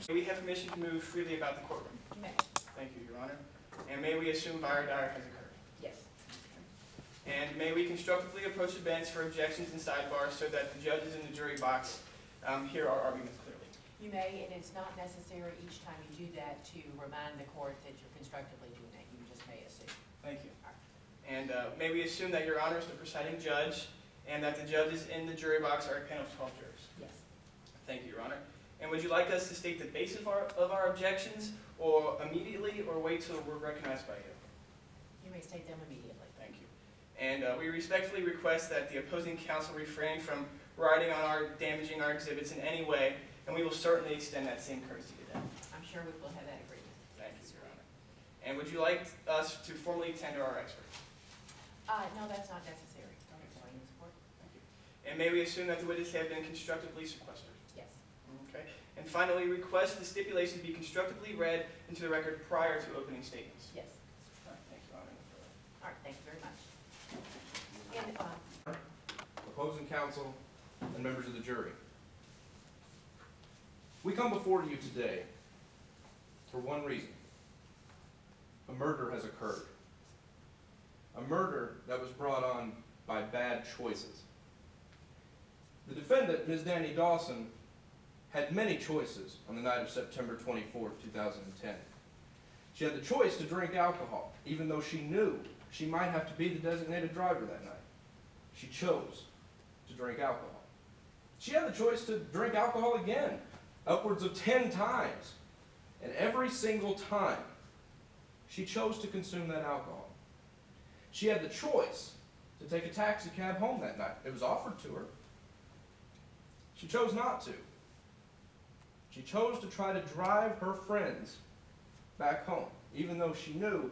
May we have permission to move freely about the courtroom? You may. Thank you, Your Honor. And may we assume dire has occurred? Yes. And may we constructively approach the bench for objections and sidebars so that the judges in the jury box hear our arguments clearly? You may, and it's not necessary each time you do that to remind the court that you're constructively doing that. You just may assume. Thank you. And may we assume that Your Honor is the presiding judge and that the judges in the jury box are a panel of 12 jurors? Yes. Thank you, Your Honor. And would you like us to state the basis of our objections, or immediately, or wait till we're recognized by you? You may state them immediately. Thank you. And we respectfully request that the opposing counsel refrain from writing on damaging our exhibits in any way, and we will certainly extend that same courtesy to them. I'm sure we will have that agreement. Thank you, Your Honor. And would you like us to formally tender our experts? No, that's not necessary. Don't explain this court. Thank you. And may we assume that the witnesses have been constructively sequestered? Yes. Okay. And finally, request the stipulation be constructively read into the record prior to opening statements. Yes. All right, thank you, Your Honor. All right, thank you very much. And Opposing counsel, and members of the jury. We come before you today for one reason. A murder has occurred. A murder that was brought on by bad choices. The defendant, Ms. Danny Dawson, had many choices on the night of September 24th, 2010. She had the choice to drink alcohol, even though she knew she might have to be the designated driver that night. She chose to drink alcohol. She had the choice to drink alcohol again, upwards of 10 times. And every single time, she chose to consume that alcohol. She had the choice to take a taxi cab home that night. It was offered to her. She chose not to. She chose to try to drive her friends back home, even though she knew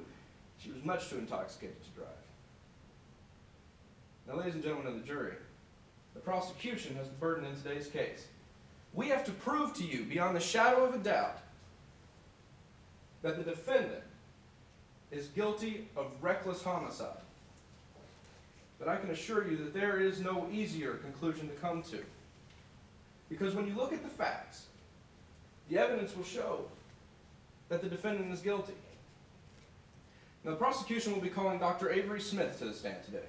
she was much too intoxicated to drive. Now, ladies and gentlemen of the jury, the prosecution has the burden in today's case. We have to prove to you, beyond the shadow of a doubt, that the defendant is guilty of reckless homicide. But I can assure you that there is no easier conclusion to come to. Because when you look at the facts, the evidence will show that the defendant is guilty. Now, the prosecution will be calling Dr. Avery Smith to the stand today.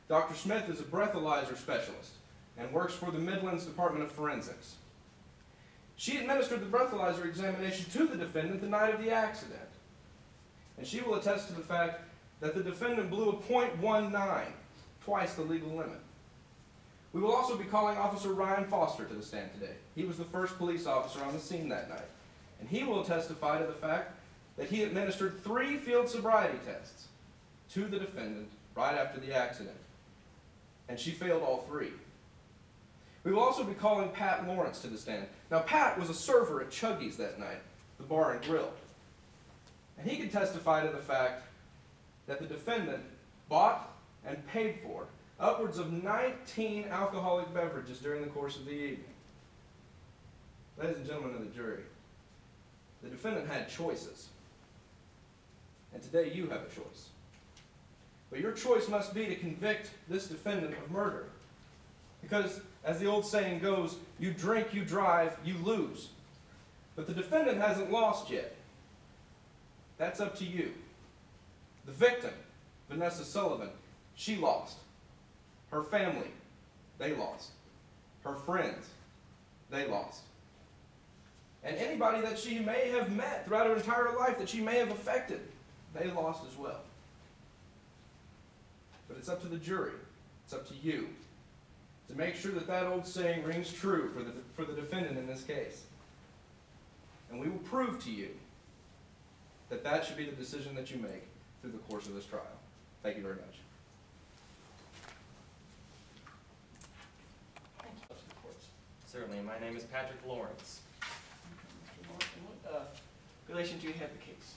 Dr. Smith is a breathalyzer specialist and works for the Midlands Department of Forensics. She administered the breathalyzer examination to the defendant the night of the accident. And she will attest to the fact that the defendant blew a .19, twice the legal limit. We will also be calling Officer Ryan Foster to the stand today. He was the first police officer on the scene that night. And he will testify to the fact that he administered 3 field sobriety tests to the defendant right after the accident. And she failed all 3. We will also be calling Pat Lawrence to the stand. Now, Pat was a server at Chuggy's that night, the bar and grill. And he can testify to the fact that the defendant bought and paid for upwards of 19 alcoholic beverages during the course of the evening. Ladies and gentlemen of the jury, the defendant had choices. And today you have a choice. But your choice must be to convict this defendant of murder. Because, as the old saying goes, you drink, you drive, you lose. But the defendant hasn't lost yet. That's up to you. The victim, Vanessa Sullivan, she lost. Her family, they lost. Her friends, they lost. And anybody that she may have met throughout her entire life that she may have affected, they lost as well. But it's up to the jury, it's up to you, to make sure that that old saying rings true for the defendant in this case. And we will prove to you that that should be the decision that you make through the course of this trial. Thank you very much. Thank you. Certainly. My name is Patrick Lawrence. Mr. Lawrence, in what relation do you have the case?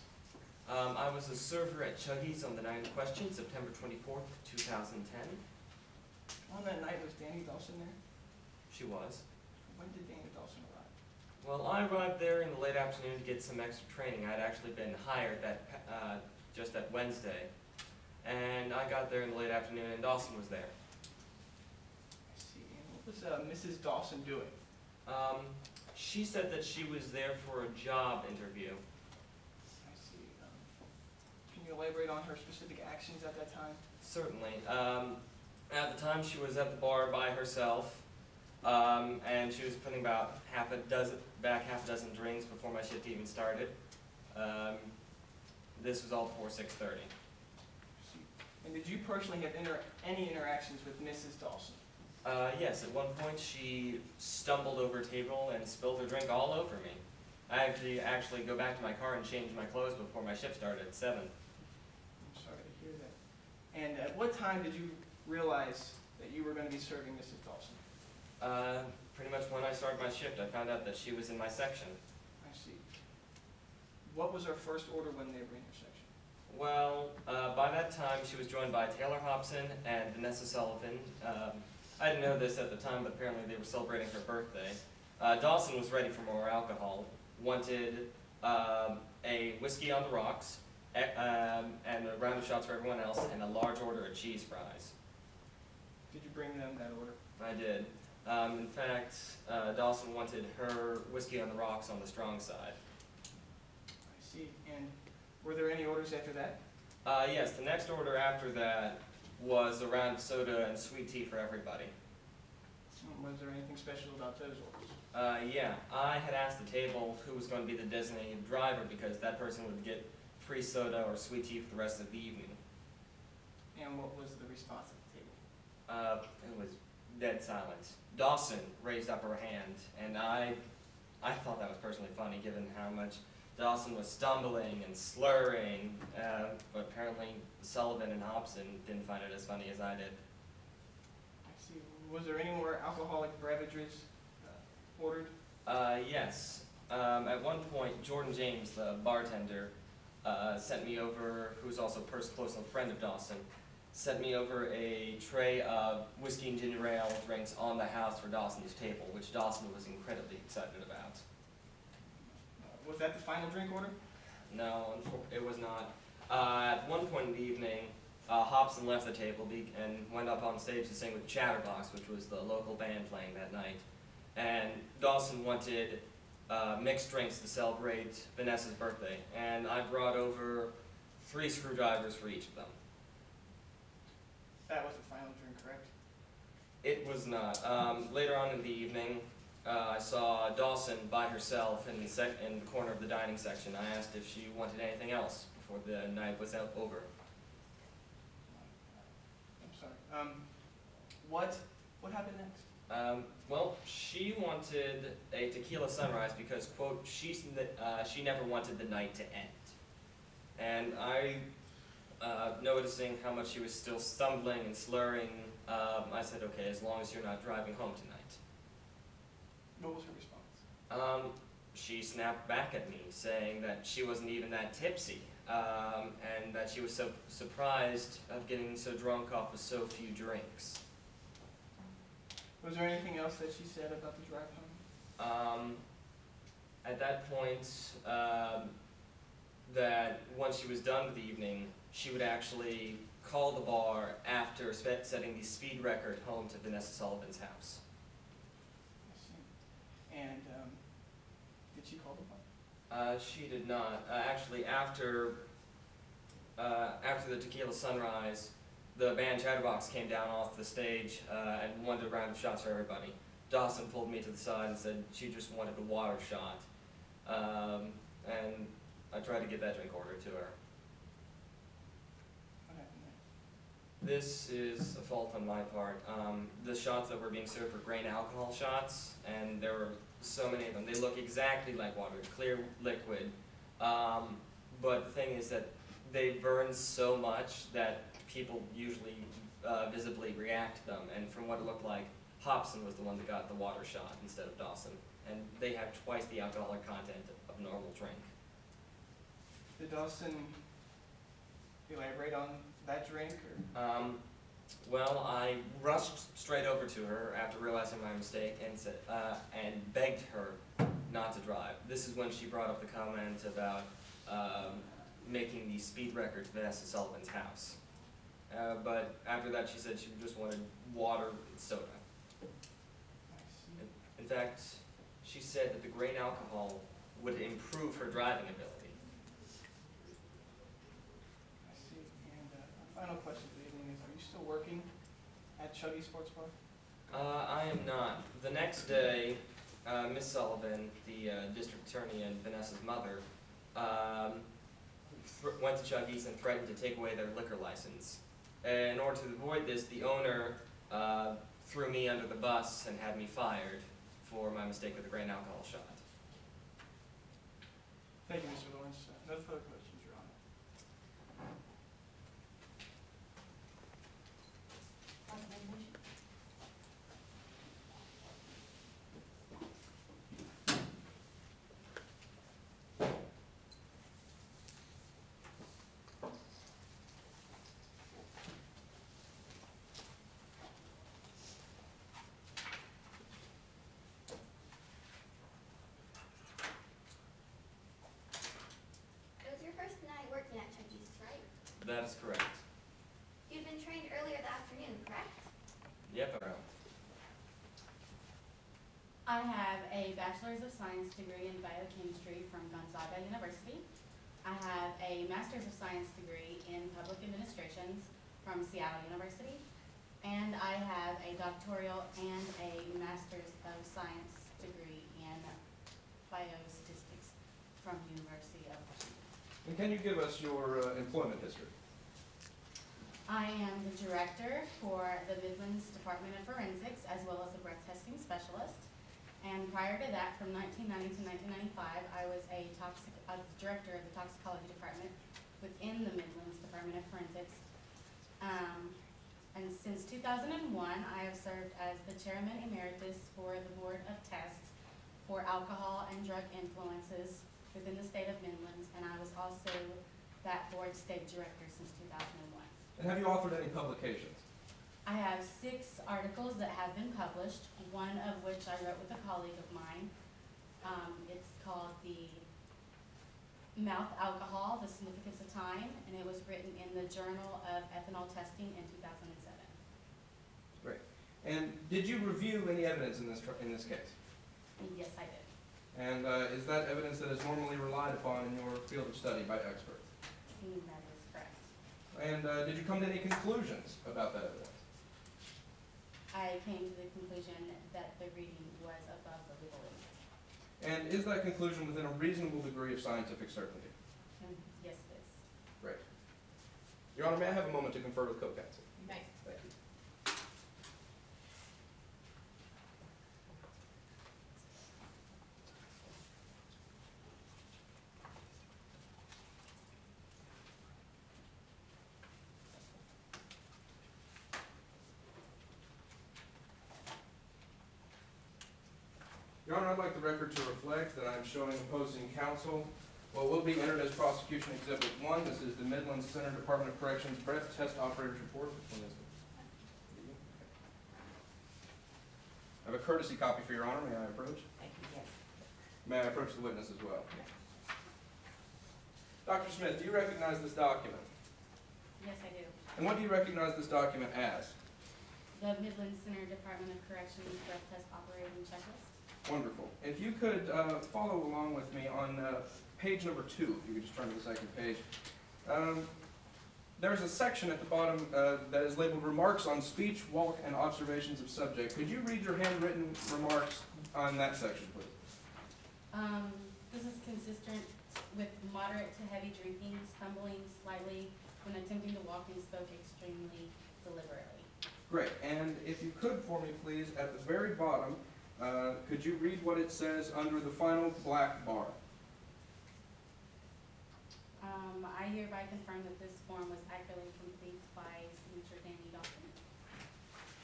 I was a server at Chuggy's on the night in question, September 24th, 2010. On that night, was Danny Dawson there? She was. When did Danny Dawson arrive? Well, I arrived there in the late afternoon to get some extra training. I'd actually been hired just that Wednesday. And I got there in the late afternoon and Dawson was there. I see. And what was Mrs. Dawson doing? She said that she was there for a job interview. I see. Can you elaborate on her specific actions at that time? Certainly. At the time, she was at the bar by herself, and she was putting about half a dozen drinks before my shift even started. This was all before 6:30. And did you personally have any interactions with Mrs. Dawson? Yes, at one point she stumbled over a table and spilled her drink all over me. I had to actually go back to my car and change my clothes before my shift started at 7. I'm sorry to hear that. And at what time did you realize that you were going to be serving Mrs. Dawson? Pretty much when I started my shift, I found out that she was in my section. I see. What was her first order when they were in your section? Well, by that time she was joined by Taylor Hobson and Vanessa Sullivan. I didn't know this at the time, but apparently they were celebrating her birthday. Dawson was ready for more alcohol, wanted a whiskey on the rocks, and a round of shots for everyone else, and a large order of cheese fries. Did you bring them that order? I did. In fact, Dawson wanted her whiskey on the rocks on the strong side. I see. And were there any orders after that? Yes, the next order after that was a round of soda and sweet tea for everybody. Was there anything special about those orders? Yeah, I had asked the table who was going to be the designated driver because that person would get free soda or sweet tea for the rest of the evening. And what was the response at the table? It was dead silent. Dawson raised up her hand, and I thought that was personally funny given how much Dawson was stumbling and slurring, but apparently Sullivan and Hobson didn't find it as funny as I did. I see. Was there any more alcoholic beverages ordered? Yes. At one point, Jordan James, the bartender, sent me over, who's also a close friend of Dawson, sent me over a tray of whiskey and ginger ale drinks on the house for Dawson's table, which Dawson was incredibly excited about. Was that the final drink order? No, it was not. At one point in the evening, Hobson left the table and went up on stage to sing with Chatterbox, which was the local band playing that night. And Dawson wanted mixed drinks to celebrate Vanessa's birthday, and I brought over 3 screwdrivers for each of them. That was the final drink, correct? It was not. Later on in the evening, I saw Dawson by herself in the corner of the dining section. I asked if she wanted anything else before the night was over. I'm sorry. What happened next? Well, she wanted a tequila sunrise because, quote, she never wanted the night to end. And I, noticing how much she was still stumbling and slurring, I said, okay, as long as you're not driving home tonight. What was her response? She snapped back at me, saying that she wasn't even that tipsy, and that she was so surprised of getting so drunk off of so few drinks. Was there anything else that she said about the drive home? At that point, that once she was done with the evening, she would actually call the bar after setting the speed record home to Vanessa Sullivan's house. I see. And did she call the bar? She did not. Actually, after the tequila sunrise, the band Chatterbox came down off the stage and wanted a round of shots for everybody. Dawson pulled me to the side and said she just wanted a water shot. And I tried to get that drink order to her. What happened there? This is a fault on my part. The shots that were being served were grain alcohol shots, and there were so many of them. They look exactly like water, clear liquid. But the thing is that they burn so much that people usually visibly react to them. And from what it looked like, Hobson was the one that got the water shot instead of Dawson. And they have twice the alcoholic content of a normal drink. Did Dawson elaborate on that drink? Or? Well, I rushed straight over to her after realizing my mistake and said, and begged her not to drive. This is when she brought up the comment about making the speed record to Vanessa Sullivan's house. But after that, she said she just wanted water and soda. I see. In fact, she said that the grain alcohol would improve her driving ability. I see. And final question for the evening is, are you still working at Chuggy Sports Bar? I am not. The next day, Miss Sullivan, the district attorney and Vanessa's mother, went to Chuggy's and threatened to take away their liquor license. In order to avoid this, the owner threw me under the bus and had me fired for my mistake with the grain alcohol shot. Thank you, Mr. Lawrence. No further questions, Your Honor. It was your first night working at Chuggy's, right? That is correct. You'd been trained earlier that afternoon, correct? Yep, around. I have a Bachelor's of Science degree in Biochemistry from Gonzaga University. I have a Master's of Science degree in Public Administrations from Seattle University. And I have a doctoral and a Master's of Science degree in Biostatistics from University of Washington. And can you give us your employment history? I am the director for the Midlands Department of Forensics as well as a breath testing specialist. And prior to that, from 1990 to 1995, I was the director of the toxicology department within the Midlands Department of Forensics. And since 2001, I have served as the chairman emeritus for the Board of Tests for alcohol and drug influences within the state of Midlands, and I was also that board state director since 2001. And have you authored any publications? I have 6 articles that have been published, one of which I wrote with a colleague of mine. It's called The Mouth Alcohol, The Significance of Time, and it was written in the Journal of Ethanol Testing in 2007. Great. And did you review any evidence in this case? And yes, I did. And is that evidence that is normally relied upon in your field of study by experts? That is correct. And did you come to any conclusions about that evidence? I came to the conclusion that the reading was above the legal limit. And is that conclusion within a reasonable degree of scientific certainty? And yes, it is. Great. Your Honor, may I have a moment to confer with co-counsel? You may. Thank you. Your Honor, I'd like the record to reflect that I'm showing opposing counsel what will be entered as prosecution exhibit 1. This is the Midlands Center Department of Corrections breath test operator's report. Which one is it? I have a courtesy copy for Your Honor. May I approach? Thank you, yes. May I approach the witness as well? Dr. Smith, do you recognize this document? Yes, I do. And what do you recognize this document as? The Midlands Center Department of Corrections breath test operating checklist. Wonderful. If you could follow along with me on page number 2, if you could just turn to the second page. There's a section at the bottom that is labeled Remarks on Speech, Walk, and Observations of Subject. Could you read your handwritten remarks on that section, please? This is consistent with moderate to heavy drinking, stumbling slightly when attempting to walk, and spoke extremely deliberately. Great. And if you could for me, please, at the very bottom, could you read what it says under the final black bar? I hereby confirm that this form was accurately complete by signature Danny Dawson.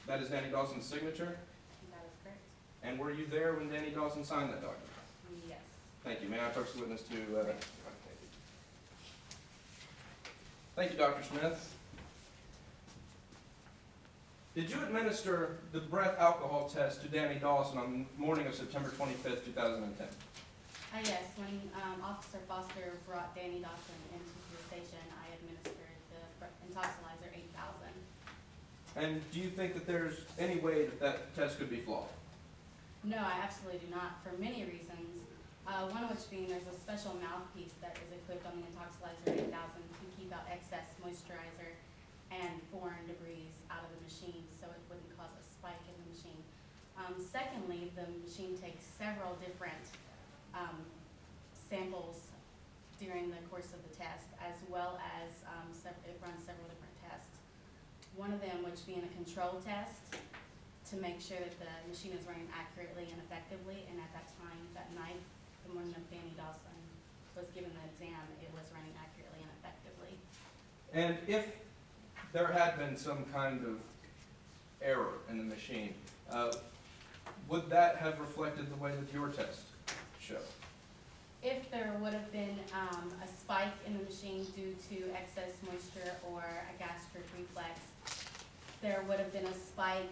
That is Danny Dawson's signature. That is correct. And were you there when Danny Dawson signed that document? Yes. Thank you. May I approach the witness to... Thank you, Dr. Smith. Did you administer the breath alcohol test to Danny Dawson on the morning of September 25th, 2010? Yes, when Officer Foster brought Danny Dawson into the station, I administered the intoxilizer 8,000. And do you think that there's any way that that test could be flawed? No, I absolutely do not, for many reasons. One of which being there's a special mouthpiece that is equipped on the Intoxilizer 8000 to keep out excess moisturizer and foreign debris out of the machine, so it wouldn't cause a spike in the machine. Secondly, the machine takes several different samples during the course of the test, as well as it runs several different tests. One of them which being a control test to make sure that the machine is running accurately and effectively, and at that time, that night, the morning of Danny Dawson was given the exam, it was running accurately and effectively. And if there had been some kind of error in the machine, would that have reflected the way that your test showed? If there would have been a spike in the machine due to excess moisture or a gastric reflex, there would have been a spike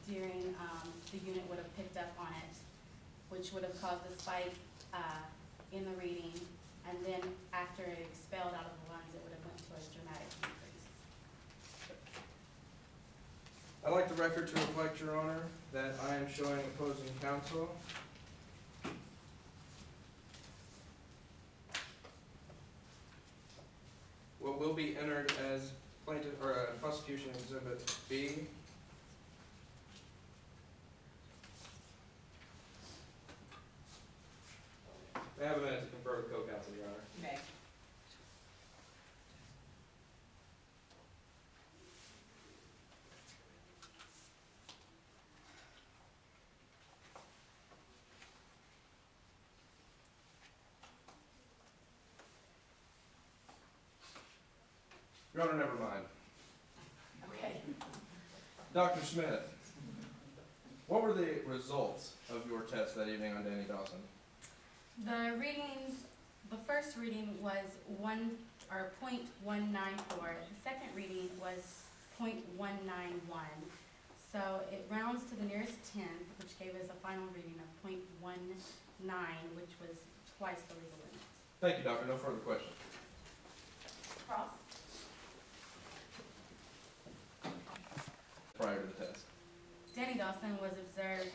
during, the unit would have picked up on it, which would have caused a spike in the reading, and then after it expelled out of the lungs, it would have went to a dramatic decrease. I'd like the record to reflect, Your Honor, that I am showing opposing counsel what will be entered as plaintiff or prosecution exhibit B. May I have a minute to confer with co-counsel, Your Honor? You may. Your Honor, never mind. Okay. Dr. Smith, what were the results of your test that evening on Danny Dawson? The readings, the first reading was 0.194. The second reading was 0.191. So it rounds to the nearest tenth, which gave us a final reading of 0.19, which was twice the legal limit. Thank you, Doctor. No further questions. Cross? Prior to the test. Danny Dawson was observed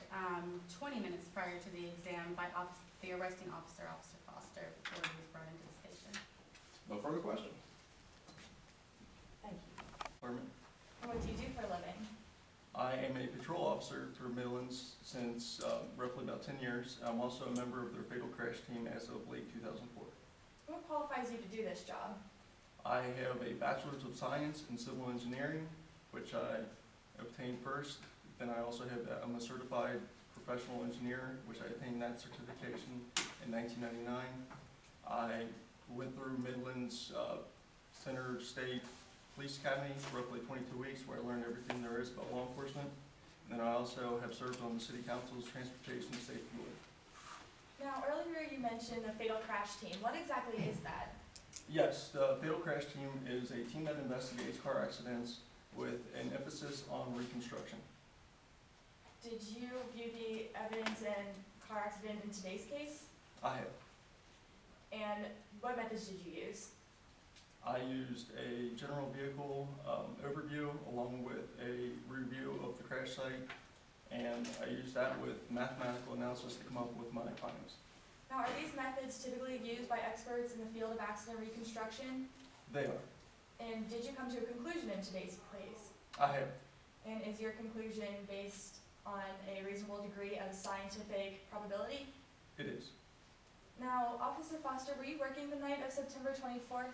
20 minutes prior to the exam by the arresting officer, Officer Foster, before he was brought into the station. No further questions. Thank you. Department. What do you do for a living? I am a patrol officer through Midlands since roughly about 10 years. I'm also a member of their fatal crash team as of late 2004. What qualifies you to do this job? I have a Bachelor's of Science in Civil Engineering, which I obtained first. Then I also have, I'm a certified professional engineer, which I attained that certification in 1999. I went through Midlands Center State Police Academy for roughly 22 weeks, where I learned everything there is about law enforcement. And then I also have served on the City Council's Transportation Safety Board. Now, earlier you mentioned the fatal crash team. What exactly is that? Yes, the fatal crash team is a team that investigates car accidents with an emphasis on reconstruction. Did you view the evidence and car accident in today's case? I have. And what methods did you use? I used a general vehicle overview along with a review of the crash site, and I used that with mathematical analysis to come up with my findings. Now, are these methods typically used by experts in the field of accident reconstruction? They are. And did you come to a conclusion in today's case? I have. And is your conclusion based on a reasonable degree of scientific probability? It is. Now, Officer Foster, were you working the night of September 24th?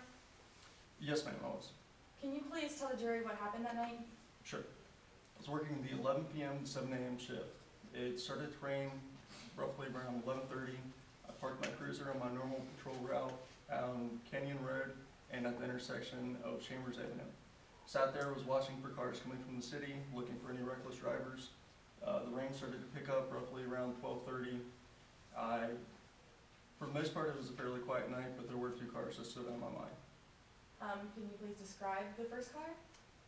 Yes, ma'am, I was. Can you please tell the jury what happened that night? Sure. I was working the 11 p.m. to 7 a.m. shift. It started to rain roughly around 11:30. I parked my cruiser on my normal patrol route on Canyon Road and at the intersection of Chambers Avenue. Sat there, was watching for cars coming from the city, looking for any reckless drivers. The rain started to pick up roughly around 12:30. For the most part, it was a fairly quiet night, but there were two cars that stood out in my mind. Can you please describe the first car?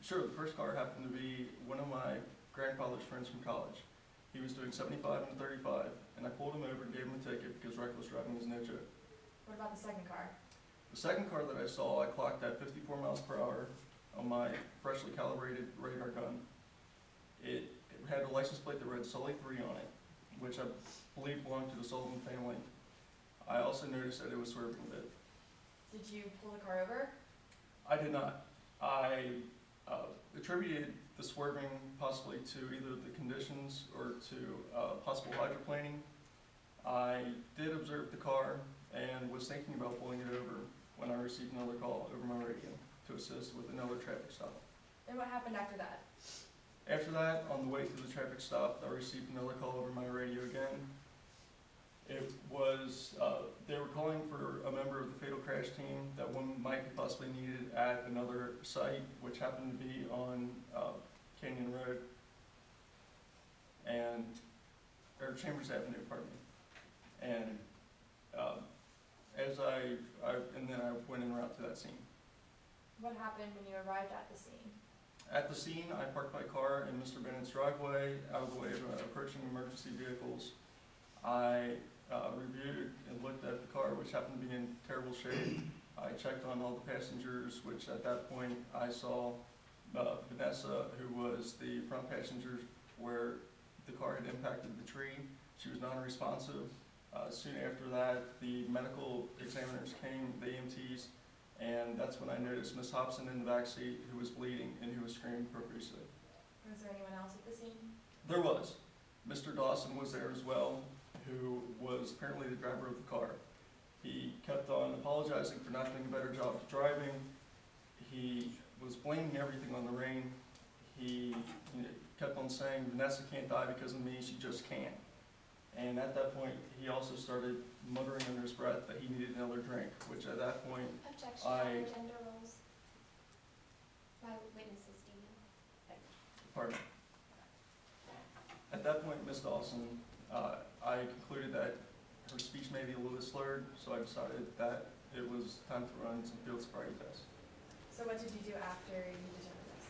Sure, the first car happened to be one of my grandfather's friends from college. He was doing 75 and 35, and I pulled him over and gave him a ticket because reckless driving is no joke. What about the second car? The second car that I saw, I clocked at 54 miles per hour on my freshly calibrated radar gun. It had a license plate that read Sully 3 on it. which I believe belonged to the Sullivan family. I also noticed that it was swerving a bit. Did you pull the car over? I did not. I attributed the swerving possibly to either the conditions or to possible hydroplaning. I did observe the car and was thinking about pulling it over when I received another call over my radio to assist with another traffic stop. And what happened after that? After that, on the way to the traffic stop, I received another call over my radio again. It was, they were calling for a member of the fatal crash team that one might be possibly needed at another site, which happened to be on Canyon Road or Chambers Avenue, pardon me. And then I went en route to that scene. What happened when you arrived at the scene? At the scene, I parked my car in Mr. Bennett's driveway, out of the way of approaching emergency vehicles. I reviewed and looked at the car, which happened to be in terrible shape. I checked on all the passengers, which at that point I saw Vanessa, who was the front passenger where the car had impacted the tree. She was non-responsive. Soon after that, the medical examiners came, the EMTs, and that's when I noticed Miss Hobson in the backseat who was bleeding and who was screaming profusely. Was there anyone else at the scene? There was. Mr. Dawson was there as well, who was apparently the driver of the car. He kept on apologizing for not doing a better job of driving. He was blaming everything on the rain. He kept on saying, Vanessa can't die because of me, she just can't. And at that point, he also started muttering under his breath that he needed another drink, which at that point, Objection on gender roles. My witness is female. pardon me. At that point, Ms. Dawson, I concluded that her speech may be a little bit slurred, so I decided that it was time to run some field sobriety tests. So what did you do after you determined this?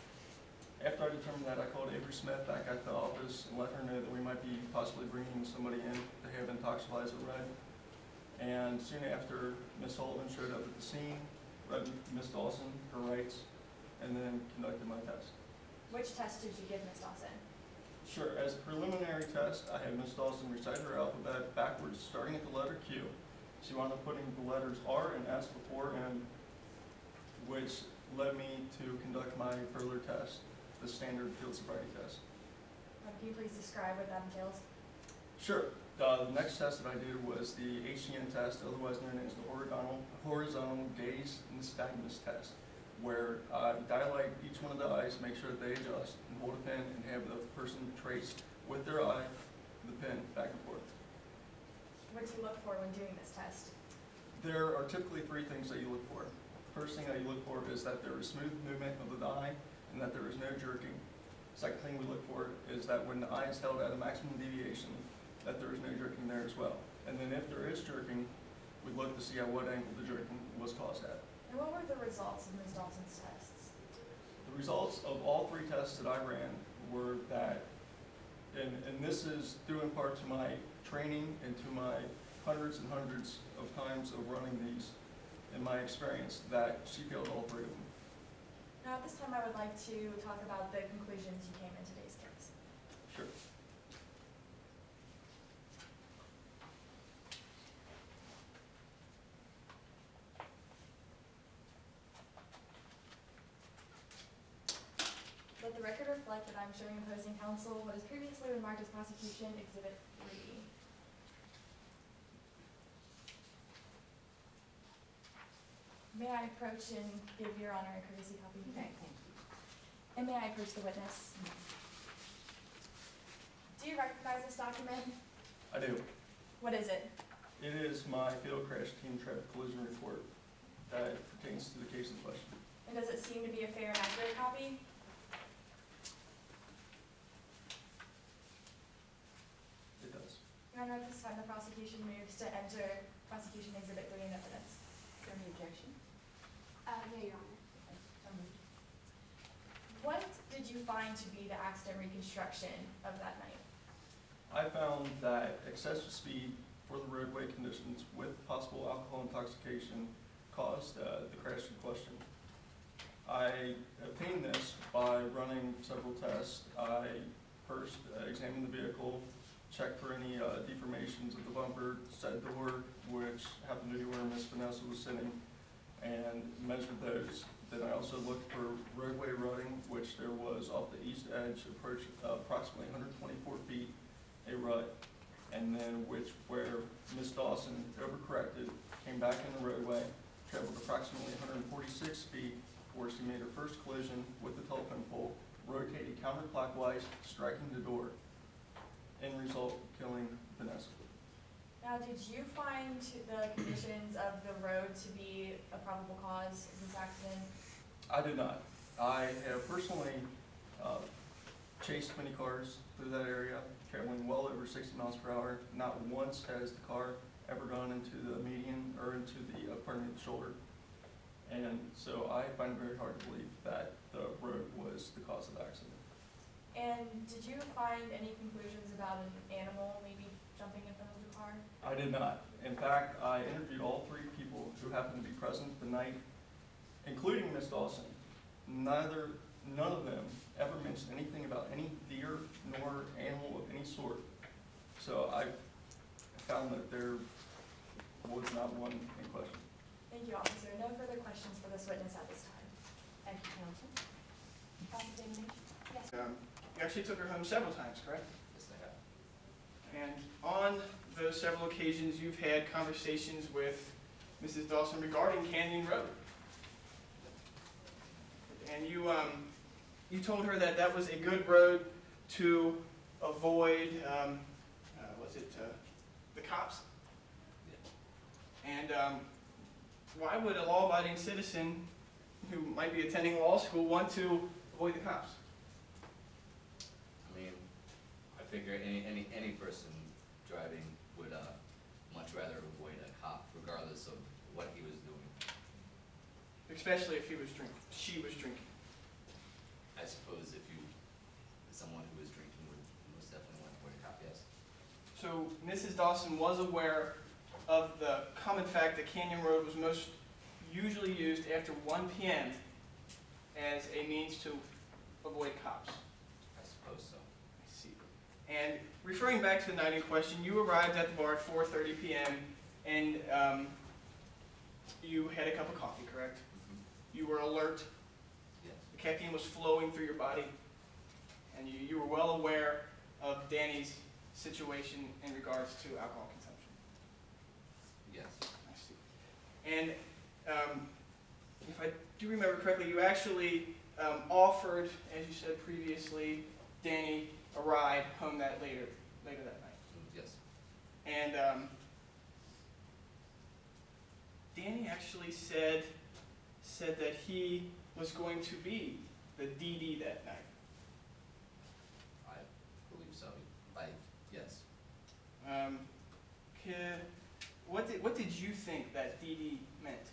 After I determined that, I called Avery Smith back at the office and let her know that we might be possibly bringing somebody in to have intoxilizer read. And soon after, Ms. Sullivan showed up at the scene, read Ms. Dawson her rights, and then conducted my test. Which test did you give Ms. Dawson? Sure, as a preliminary test, I had Ms. Dawson recite her alphabet backwards, starting at the letter Q. She wound up putting the letters R and S before M, which led me to conduct my further test, the standard field sobriety test. Can you please describe what that entails? Sure. The next test that I did was the HGN test, otherwise known as the horizontal gaze nystagmus test, where I dilate each one of the eyes, make sure that they adjust, and hold a pen and have the person trace with their eye the pen back and forth. What do you look for when doing this test? There are typically three things that you look for. The first thing that you look for is that there is smooth movement of the eye and that there is no jerking. Second thing we look for is that when the eye is held at a maximum deviation, that there is no jerking there as well. And then if there is jerking, we look to see at what angle the jerking was caused at. And what were the results of Ms. Dawson's tests? The results of all three tests that I ran were that, and this is due in part to my training and to my hundreds and hundreds of times of running these, in my experience, that she failed all three of them. Now at this time I would like to talk about the conclusions you came in today's case. Sure. Let the record reflect that I'm showing opposing counsel what is previously remarked as prosecution exhibit 3. May I approach and give Your Honor a courtesy copy? Okay, thank you. And may I approach the witness? Do you recognize this document? I do. What is it? It is my field crash team traffic collision report that pertains to the case in question. And does it seem to be a fair and accurate copy? It does. Your Honor, at this time the prosecution moves to enter prosecution exhibit 3 in evidence. Is there any objection? No, Your Honor. Okay, so moved. What did you find to be the accident reconstruction of that night? I found that excessive speed for the roadway conditions with possible alcohol intoxication caused the crash in question. I obtained this by running several tests. I first examined the vehicle, checked for any deformations of the bumper, side door, which happened to be where Miss Vanessa was sitting, and measured those. Then I also looked for roadway rutting, which there was off the east edge, approximately 124 feet, a rut, and then where Miss Dawson overcorrected, came back in the roadway, traveled approximately 146 feet, before she made her first collision with the telephone pole, rotated counterclockwise, striking the door, end result killing Vanessa. Now, did you find the conditions of the road to be a probable cause of this accident? I did not. I have personally chased many cars through that area, traveling well over 60 miles per hour. Not once has the car ever gone into the median or into the permanent shoulder. And so I find it very hard to believe that the road was the cause of the accident. And did you find any conclusions about an animal maybe jumping in front of the car? I did not. In fact, I interviewed all three people who happened to be present the night, including Miss Dawson. None of them ever mentioned anything about any deer nor animal of any sort. So I found that there was not one in question. Thank you, officer. No further questions for this witness at this time. Thank you, counsel. Cross-examination? Yes. You actually took her home several times, correct? Yes, I have. And on those several occasions, you've had conversations with Mrs. Dawson regarding Canyon Road. And you told her that that was a good road to avoid, the cops? And why would a law-abiding citizen who might be attending law school want to avoid the cops? I mean, I figure any person driving would much rather avoid a cop, regardless of what he was doing. Especially if she was drinking. I suppose someone who was drinking would most definitely want to avoid a cop, yes. So Mrs. Dawson was aware of the common fact that Canyon Road was most usually used after 1 p.m. as a means to avoid cops. I suppose so. I see. And referring back to the night in question, you arrived at the bar at 4:30 p.m. and you had a cup of coffee, correct? You were alert. Yes. The caffeine was flowing through your body, and you were well aware of Danny's situation in regards to alcohol consumption. Yes. I see. And if I do remember correctly, you actually offered, as you said previously, Danny a ride home later that night. Yes. And Danny actually said that he was going to be the DD that night. I believe so. Yes. What did you think that DD meant?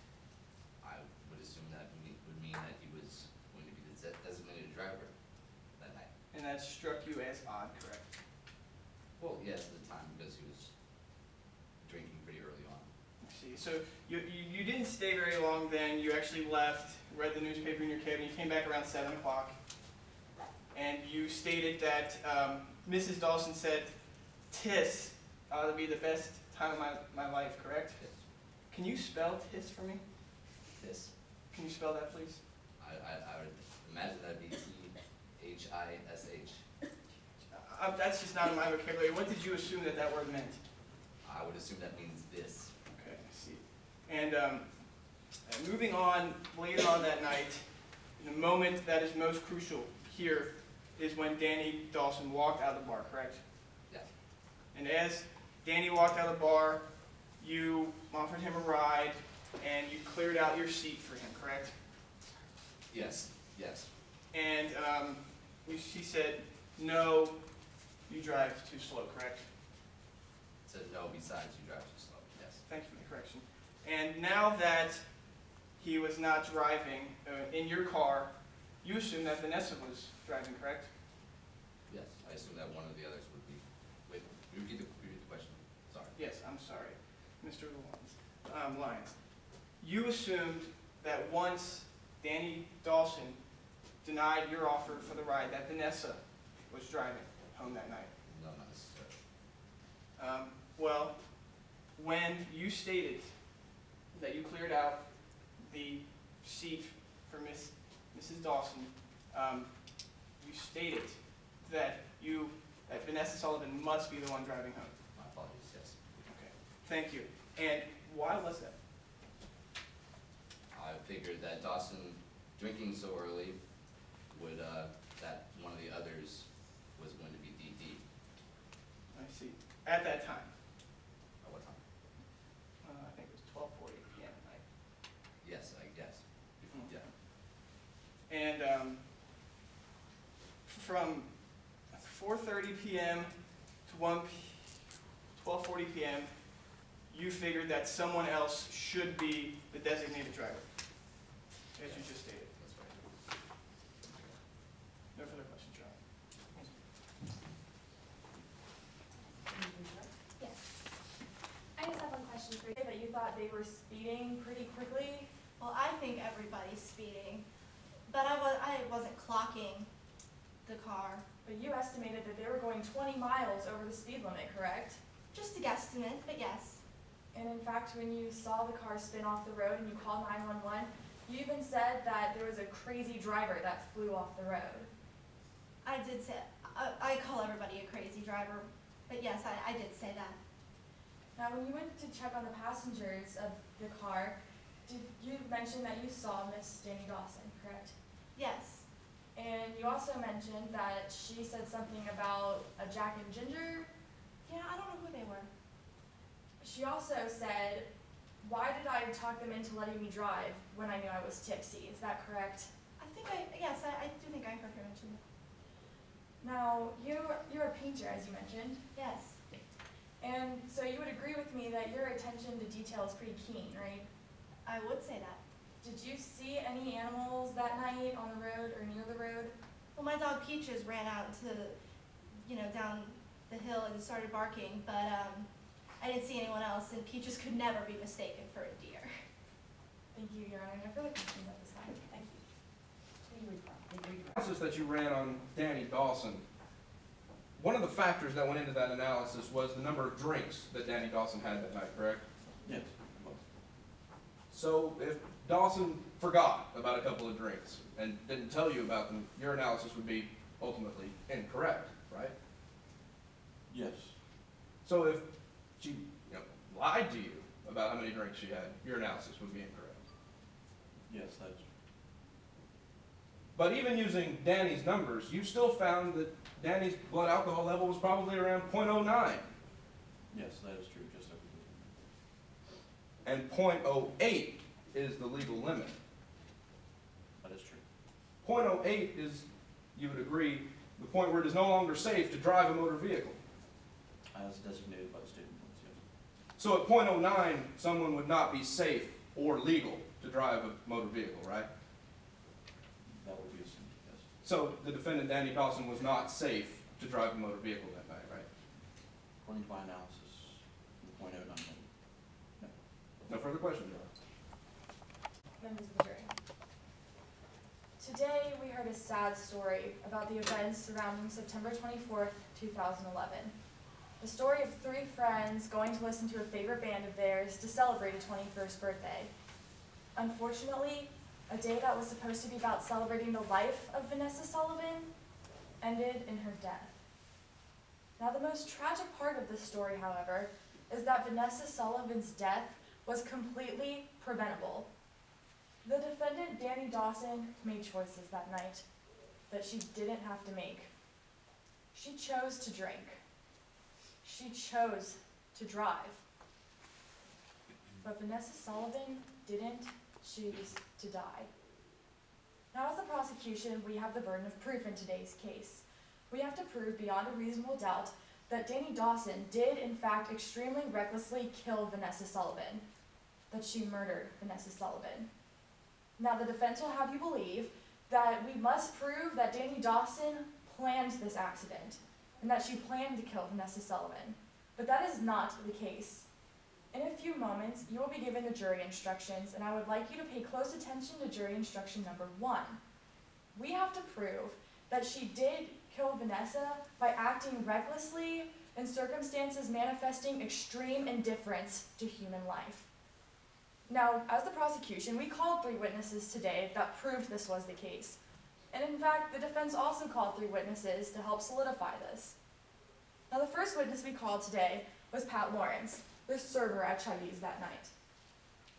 I would assume that would mean that he was going to be the designated driver that night. And that struck you as odd, correct? Well, yes, at the time, because he was drinking pretty early on. I see. So you didn't stay very long then. You actually left, read the newspaper in your cabin. You came back around 7 o'clock. And you stated that Mrs. Dawson said, "Tis ought to be the best time of my life," correct? Yes. Can you spell "tis" for me? This, Can you spell that, please? I would imagine that'd be T-H-I-S-H. That's just not in my vocabulary. What did you assume that word meant? I would assume that means this. Okay, I see. And moving on, later on that night, the moment that is most crucial here is when Danny Dawson walked out of the bar, correct? Yes. And as Danny walked out of the bar, you offered him a ride, and you cleared out your seat for him, correct? Yes. Yes. And she said, "No, you drive too slow," correct? Said no, besides you drive too slow. Yes. Thank you for the correction. And now that he was not driving in your car, you assume that Vanessa was driving, correct? Yes. I assume that one of the others would be. Wait, repeat the question. Sorry. Yes, I'm sorry, Mr. Lyons. You assumed that once Danny Dawson denied your offer for the ride, that Vanessa was driving home that night. No, not necessarily. Well, when you stated that you cleared out the seat for Mrs. Dawson, you stated that that Vanessa Sullivan must be the one driving home. My apologies, yes. Okay, thank you. And why was that? I figured that Dawson drinking so early would, that one of the others was going to be DD. I see. At that time, At what time? I think it was 12:40 p.m. at night. Yes, I guess. Yeah. And from 4:30 p.m. to 12:40 p.m., you figured that someone else should be the designated driver, as you just stated. That's right. No further questions, John. Yes. I just have one question for you. That you thought they were speeding pretty quickly. Well, I think everybody's speeding, but I wasn't clocking the car. But you estimated that they were going 20 miles over the speed limit, correct? Just a guesstimate, but yes. And in fact, when you saw the car spin off the road and you called 911, you even said that there was a crazy driver that flew off the road. I did say, I call everybody a crazy driver, but yes, I did say that. Now, when you went to check on the passengers of the car, did you mention that you saw Miss Danny Dawson, correct? Yes. And you also mentioned that she said something about a Jack and Ginger. Yeah, I don't know who they were. She also said, why did I talk them into letting me drive when I knew I was tipsy? Is that correct? Yes, I do think I heard her mention that. Now, you're a painter, as you mentioned. Yes. And so you would agree with me that your attention to detail is pretty keen, right? I would say that. Did you see any animals that night on the road or near the road? Well, my dog Peaches ran out to, down the hill and started barking, but I didn't see anyone else, and Peaches could never be mistaken for a deer. Thank you, Your Honor. No further questions at this time. Thank you. Who you refer? Analysis that you ran on Danny Dawson, one of the factors that went into that analysis was the number of drinks that Danny Dawson had that night, correct? Yes. So if Dawson forgot about a couple of drinks and didn't tell you about them, your analysis would be ultimately incorrect, right? Yes. So if she lied to you about how many drinks she had, your analysis would be incorrect. Yes, that's. But even using Danny's numbers, you still found that Danny's blood alcohol level was probably around 0.09. Yes, that is true, just over. And 0.08 is the legal limit. That is true. 0.08 is, you would agree, the point where it is no longer safe to drive a motor vehicle. As designated by the state of Illinois, yes. So at 0.09, someone would not be safe or legal to drive a motor vehicle, right? That would be assumed, yes. So the defendant, Danny Dawson, was not safe to drive a motor vehicle that night, right? According to my analysis, the 0.09. No. No further questions, Your Honor. Members of the jury. Today, we heard a sad story about the events surrounding September 24th, 2011. The story of three friends going to listen to a favorite band of theirs to celebrate a 21st birthday. Unfortunately, a day that was supposed to be about celebrating the life of Vanessa Sullivan ended in her death. Now, the most tragic part of this story, however, is that Vanessa Sullivan's death was completely preventable. The defendant, Danny Dawson, made choices that night that she didn't have to make. She chose to drink. She chose to drive. But Vanessa Sullivan didn't choose to die. Now, as the prosecution, we have the burden of proof in today's case. We have to prove beyond a reasonable doubt that Danny Dawson did, in fact, extremely recklessly kill Vanessa Sullivan, that she murdered Vanessa Sullivan. Now, the defense will have you believe that we must prove that Danny Dawson planned this accident and that she planned to kill Vanessa Sullivan. But that is not the case. In a few moments, you will be given the jury instructions, and I would like you to pay close attention to jury instruction number 1. We have to prove that she did kill Vanessa by acting recklessly in circumstances manifesting extreme indifference to human life. Now, as the prosecution, we called 3 witnesses today that proved this was the case. And in fact, the defense also called 3 witnesses to help solidify this. Now, the first witness we called today was Pat Lawrence, the server at Chubby's that night.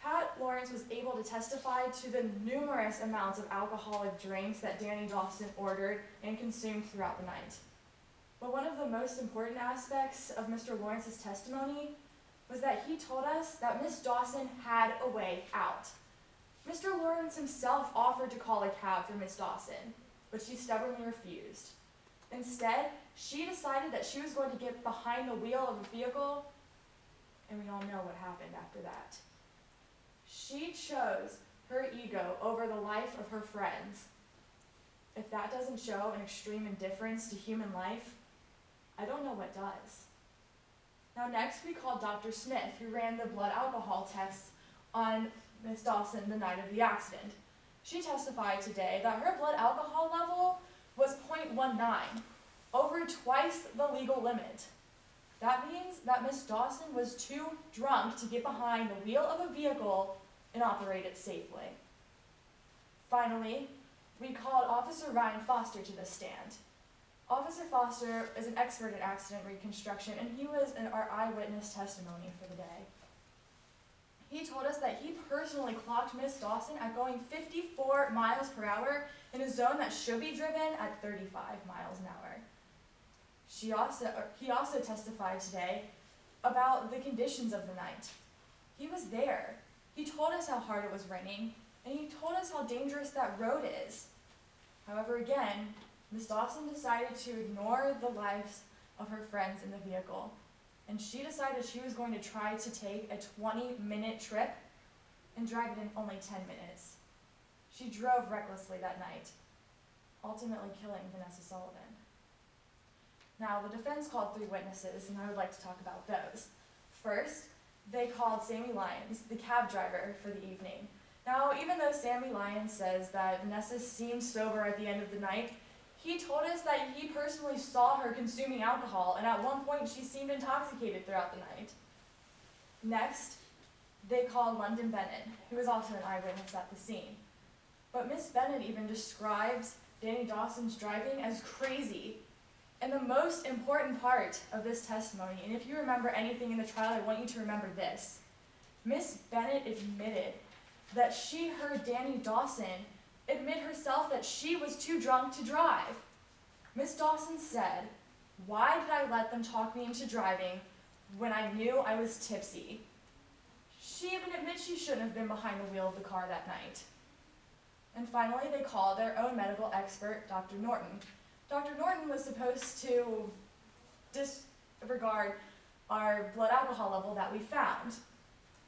Pat Lawrence was able to testify to the numerous amounts of alcoholic drinks that Danny Dawson ordered and consumed throughout the night. But one of the most important aspects of Mr. Lawrence's testimony was that he told us that Miss Dawson had a way out. Mr. Lawrence himself offered to call a cab for Miss Dawson, but she stubbornly refused. Instead, she decided that she was going to get behind the wheel of a vehicle, and we all know what happened after that. She chose her ego over the life of her friends. If that doesn't show an extreme indifference to human life, I don't know what does. Now next we called Dr. Smith, who ran the blood alcohol test on Miss Dawson the night of the accident. She testified today that her blood alcohol level was 0.19, over twice the legal limit. That means that Miss Dawson was too drunk to get behind the wheel of a vehicle and operate it safely. Finally, we called Officer Ryan Foster to the stand. Officer Foster is an expert in accident reconstruction, and he was in our eyewitness testimony for the day. He told us that he personally clocked Miss Dawson at going 54 miles per hour in a zone that should be driven at 35 miles an hour. He also testified today about the conditions of the night. He was there. He told us how hard it was raining, and he told us how dangerous that road is. However, again, Miss Dawson decided to ignore the lives of her friends in the vehicle, and she decided she was going to try to take a 20-minute trip and drive it in only 10 minutes. She drove recklessly that night, ultimately killing Vanessa Sullivan. Now, the defense called 3 witnesses, and I would like to talk about those. First, they called Sammy Lyons, the cab driver, for the evening. Now, even though Sammy Lyons says that Vanessa seemed sober at the end of the night, he told us that he personally saw her consuming alcohol, and at one point she seemed intoxicated throughout the night. Next, they called London Bennett, who was also an eyewitness at the scene. But Miss Bennett even describes Danny Dawson's driving as crazy. And the most important part of this testimony, and if you remember anything in the trial, I want you to remember this. Miss Bennett admitted that she heard Danny Dawson admit herself that she was too drunk to drive. Miss Dawson said, "Why did I let them talk me into driving when I knew I was tipsy?" She even admits she shouldn't have been behind the wheel of the car that night. And finally, they called their own medical expert, Dr. Norton. Dr. Norton was supposed to disregard our blood alcohol level that we found.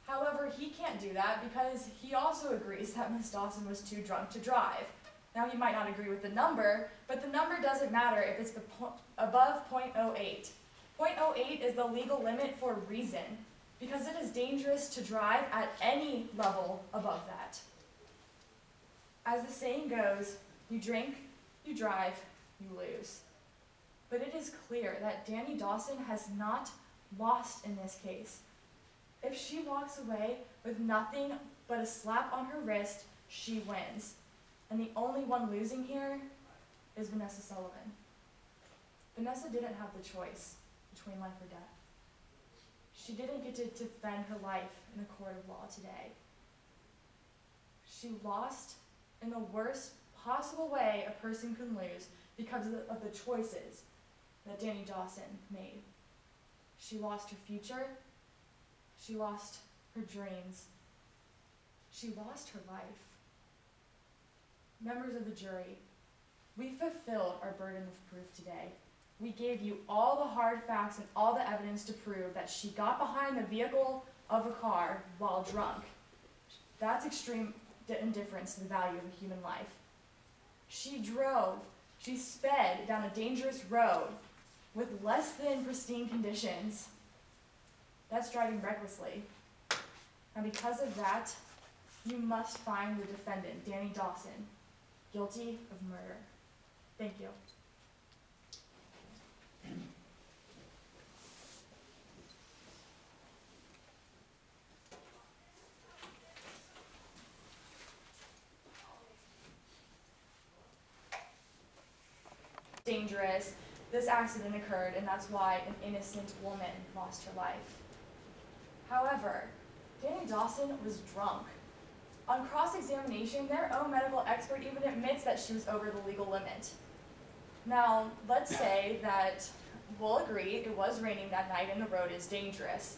However, he can't do that because he also agrees that Miss Dawson was too drunk to drive. Now, he might not agree with the number, but the number doesn't matter if it's above 0.08. 0.08 is the legal limit for a reason, because it is dangerous to drive at any level above that. As the saying goes, you drink, you drive, you lose. But it is clear that Danny Dawson has not lost in this case. If she walks away with nothing but a slap on her wrist, she wins. And the only one losing here is Vanessa Sullivan. Vanessa didn't have the choice between life or death. She didn't get to defend her life in a court of law today. She lost in the worst possible way a person can lose because of the choices that Danny Dawson made. She lost her future. She lost her dreams. She lost her life. Members of the jury, we fulfilled our burden of proof today. We gave you all the hard facts and all the evidence to prove that she got behind the vehicle of a car while drunk. That's extreme indifference to the value of a human life. She drove, she sped down a dangerous road with less than pristine conditions. That's driving recklessly. And because of that, you must find the defendant, Danny Dawson, guilty of murder. Thank you. dangerous, this accident occurred, and that's why an innocent woman lost her life. However, Danny Dawson was drunk. On cross-examination, their own medical expert even admits that she was over the legal limit. Now, let's say that we'll agree it was raining that night and the road is dangerous.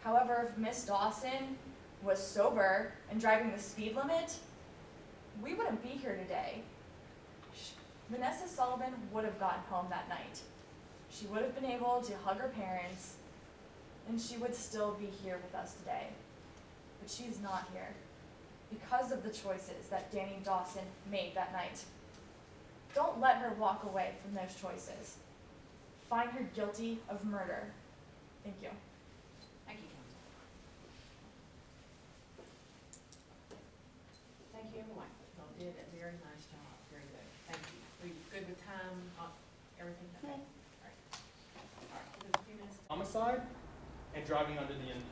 However, if Miss Dawson was sober and driving the speed limit, we wouldn't be here today. Vanessa Sullivan would have gotten home that night. She would have been able to hug her parents, and she would still be here with us today. But she's not here because of the choices that Danny Dawson made that night. Don't let her walk away from those choices. Find her guilty of murder. Thank you. Thank you, counsel. Thank you, everyone. Y'all did a very nice job. Very good. Thank you. We good with time, everything? Okay. All right. All right, give us a few minutes. Homicide and driving under the influence.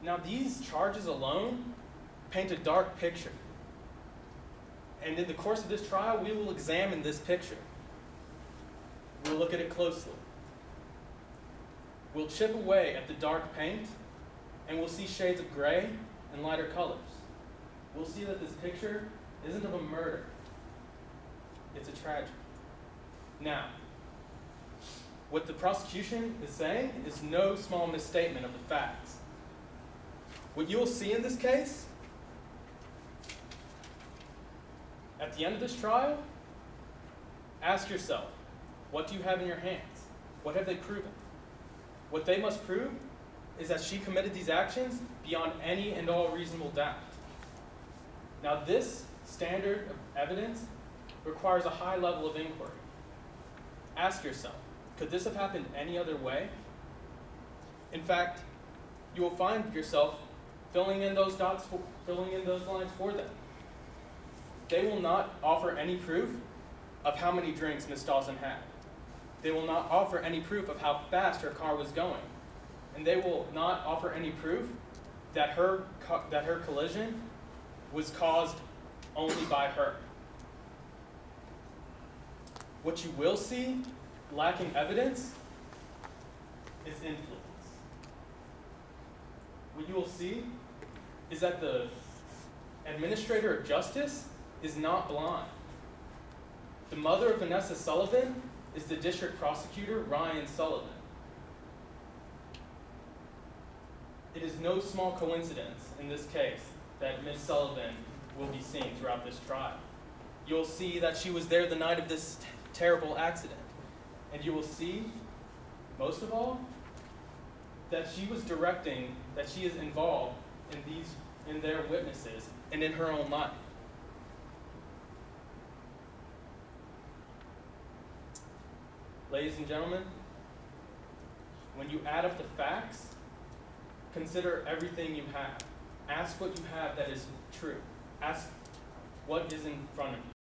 Now, these charges alone paint a dark picture. And in the course of this trial, we will examine this picture. We'll look at it closely. We'll chip away at the dark paint, and we'll see shades of gray and lighter colors. We'll see that this picture isn't of a murder. It's a tragedy. Now, what the prosecution is saying is no small misstatement of the facts. What you'll see in this case, at the end of this trial, ask yourself, what do you have in your hands? What have they proven? What they must prove is that she committed these actions beyond any and all reasonable doubt. Now, this standard of evidence requires a high level of inquiry. Ask yourself, could this have happened any other way? In fact, you will find yourself filling in those dots, filling in those lines for them. They will not offer any proof of how many drinks Miss Dawson had. They will not offer any proof of how fast her car was going. And they will not offer any proof that her collision was caused only by her. What you will see, lacking evidence, is influence. What you will see is that the administrator of justice is not blind. The mother of Vanessa Sullivan is the district prosecutor, Ryan Sullivan. It is no small coincidence in this case that Ms. Sullivan will be seen throughout this trial. You'll see that she was there the night of this terrible accident. And you will see, most of all, that she was directing, that she is involved in their witnesses and in her own life. Ladies and gentlemen, when you add up the facts, consider everything you have. Ask what you have that is true. Ask what is in front of you.